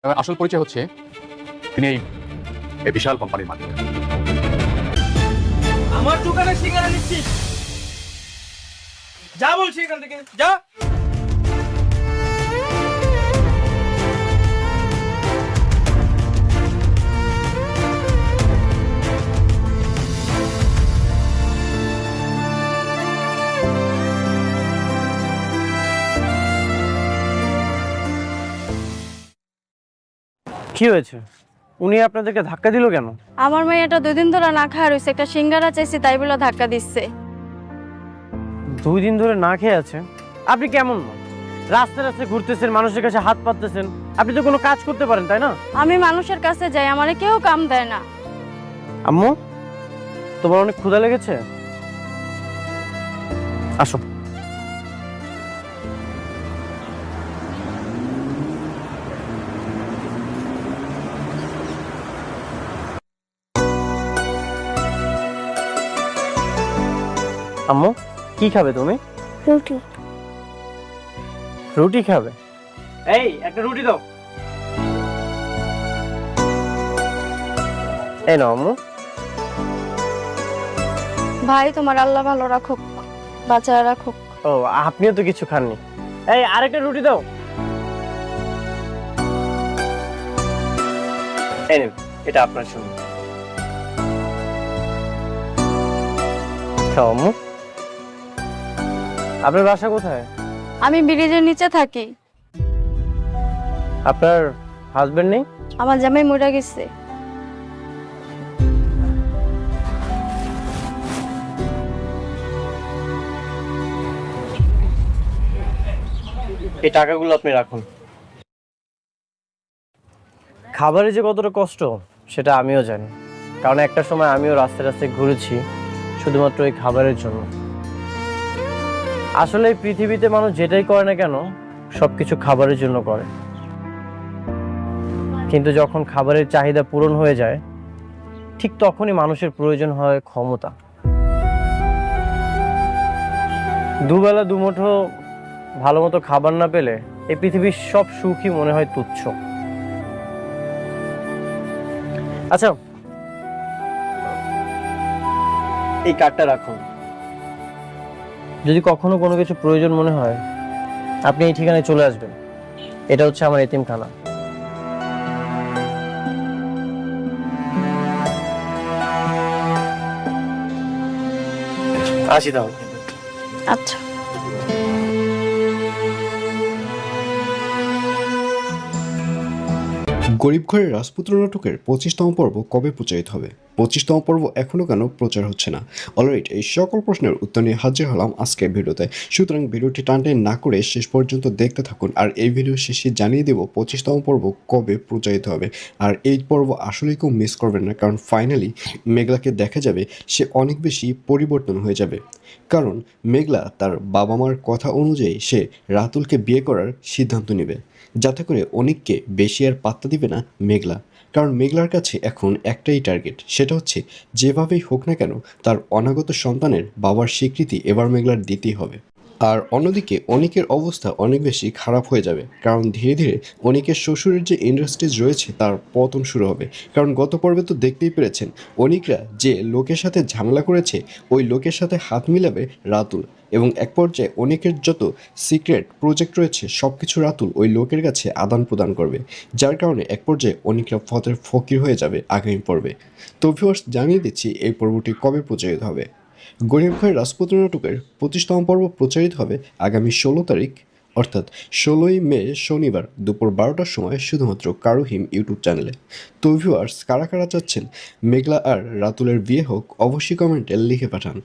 আসল পরিচয় হচ্ছে তিনি এই বিশাল কোম্পানির মালিক। আমার দোকানে সিঙ্গারা নিচ্ছিস? যা বলছি এখান থেকে যা। কি হয়েছে? উনি আপনাদেরকে ধাক্কা দিল কেন? আমার মেয়েটা 2 দিন ধরে না খাওয়া রয়েছে, একটা সিঙ্গারা চাইছি তাই বলে ধাক্কা দিচ্ছে। 2 দিন ধরে না খেয়ে আছে? আপনি কেমন না? রাস্তায় রাস্তায় ঘুরতেছেন, মানুষের কাছে হাত পাততেছেন, আপনি তো কোনো কাজ করতে পারেন তাই না? আমি মানুষের কাছে যাই, আমারে কেউ কাম দেয় না। আম্মু, তোমার অনেক ক্ষুধা লেগেছে? আসো। আম্মু, কি খাবে তুমি? রুটি। রুটি খাবে? এই একটা রুটি দাও। এই নাও আম্মু। ভাই তোমার আল্লাহ ভালো রাখুক, বাঁচায় রাখুক। ও, আপনিও তো কিছু খাননি। এই আরেকটা রুটি দাও। এই নিন, এটা আপনার জন্য। খাও আম্মু। আপনার বাসা কোথায়? আমি ব্রিজের নিচে থাকি। আপনার হাজবেন্ড নেই? আমার জামাই মরে গেছে। এই টাকাগুলো আপনি রাখুন। খাবারে যে কতটা কষ্ট সেটা আমিও জানি, কারণ একটা সময় আমিও রাস্তায় রাস্তায় ঘুরেছি শুধুমাত্র এই খাবারের জন্য। আসলে এই পৃথিবীতে মানুষ যেটাই করে না কেন সবকিছু খাবারের জন্য করে, কিন্তু যখন খাবারের চাহিদা পূরণ হয়ে যায় ঠিক তখনই মানুষের প্রয়োজন হয় ক্ষমতা। দুবেলা দুমুঠো ভালো মতো খাবার না পেলে এই পৃথিবীর সব সুখই মনে হয় তুচ্ছ। আচ্ছা, এই কার্ডটা রাখুন। যদি কখনো কোনো কিছু প্রয়োজন মনে হয় আপনি এই ঠিকানায় চলে আসবেন। এটা হচ্ছে আমার এতিমখানা। আসি তাহলে। আচ্ছা। গরিব ঘরের রাজপুত্র নাটকের 25তম পর্ব কবে প্রচারিত হবে? 25তম পর্ব এখনও কেন প্রচার হচ্ছে না? অলরাইট, এই সকল প্রশ্নের উত্তর নিয়ে হাজির হলাম আজকের ভিডিওতে। সুতরাং ভিডিওটি টানটেন না করে শেষ পর্যন্ত দেখতে থাকুন, আর এই ভিডিও শেষে জানিয়ে দেব 25তম পর্ব কবে প্রচারিত হবে। আর এই পর্ব আসলেই কেউ মিস করবেন না, কারণ ফাইনালি মেঘলাকে দেখা যাবে সে অনেক বেশি পরিবর্তন হয়ে যাবে। কারণ মেঘলা তার বাবা মার কথা অনুযায়ী সে রাতুলকে বিয়ে করার সিদ্ধান্ত নেবে, যাতে করে অনিককে বেশি আর পাত্তা দিবে না মেঘলা। কারণ মেঘলার কাছে এখন একটাই টার্গেট, সেটা হচ্ছে যেভাবেই হোক না কেন তার অনাগত সন্তানের বাবার স্বীকৃতি এবার মেঘলার দিতেই হবে। আর অন্যদিকে অনিকের অবস্থা অনেক বেশি খারাপ হয়ে যাবে, কারণ ধীরে ধীরে অনিকের শ্বশুরের যে ইন্ডাস্ট্রিজ রয়েছে তার পতন শুরু হবে। কারণ গত পর্বে তো দেখতেই পেরেছেন অনিকরা যে লোকের সাথে ঝামেলা করেছে ওই লোকের সাথে হাত মিলাবে রাতুল, এবং এক পর্যায়ে অনেকের যত সিক্রেট প্রজেক্ট রয়েছে সব কিছু রাতুল ওই লোকের কাছে আদান প্রদান করবে, যার কারণে এক পর্যায়ে অনেকরা ফতের ফকির হয়ে যাবে আগামী পর্বে। তো ভিউয়ার্স, জানিয়ে দিচ্ছি এই পর্বটি কবে প্রচারিত হবে। গরিব ঘরের রাজপুত্র নাটকের 25তম পর্ব প্রচারিত হবে আগামী 16 তারিখ, অর্থাৎ 16ই মে শনিবার দুপুর 12টার সময় শুধুমাত্র কারুহিম ইউটিউব চ্যানেলে। তো ভিউয়ার্স, কারা কারা চাচ্ছেন মেঘলা আর রাতুলের বিয়ে হোক অবশ্যই কমেন্টে লিখে পাঠান।